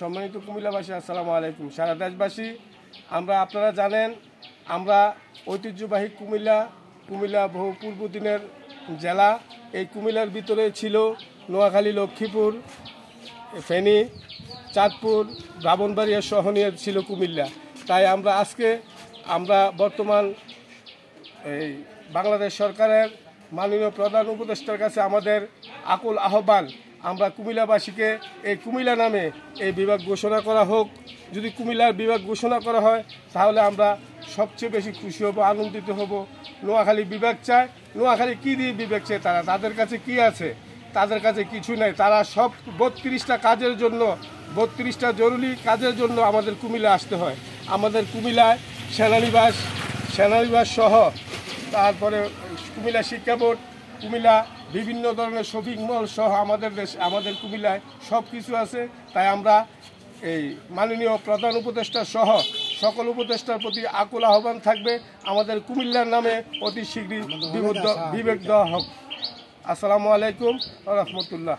সম্মানিত কুমিল্লাবাসী, আসসালামু আলাইকুম। সারা দেশবাসী, আপনারা জানেন আমরা ঐতিহ্যবাহী কুমিল্লা বহু পূর্বদিনের জেলা। এই কুমিল্লার ভিতরে ছিল নোয়াখালী, লক্ষ্মীপুর, ফেনী, চাঁদপুর, ব্রাহ্মণবাড়িয়া সহ নিয়ে ছিল কুমিল্লা। তাই আমরা বর্তমান এই বাংলাদেশ সরকারের মাননীয় প্রধান উপদেষ্টার কাছে আমাদের আকুল আহ্বান, আমরা কুমিল্লাবাসীকে এই কুমিল্লা নামে এই বিভাগ ঘোষণা করা হোক। যদি কুমিল্লার বিভাগ ঘোষণা করা হয় তাহলে আমরা সবচেয়ে বেশি খুশি হব, আনন্দিত হব। নোয়াখালী বিভাগ চায়, নোয়াখালী কী দিয়ে বিভাগ চায়? তাদের কাছে কি আছে? তাদের কাছে কিছু নেই। তারা সব 32টা কাজের জন্য, 32টা জরুরি কাজের জন্য আমাদের কুমিল্লা আসতে হয়। আমাদের কুমিল্লায় সেনানিবাস সহ, তারপরে কুমিল্লা শিক্ষা বোর্ড, কুমিল্লা বিভিন্ন ধরনের শপিং মল সহ আমাদের কুমিল্লায় সব কিছু আছে। তাই আমরা এই মাননীয় প্রধান উপদেষ্টা সহ সকল উপদেষ্টার প্রতি আকুল আহ্বান থাকবে, আমাদের কুমিল্লার নামে অতি শীঘ্রই বিভাগ দেওয়া হোক। আসসালামু আলাইকুম ওয়া রাহমাতুল্লাহ।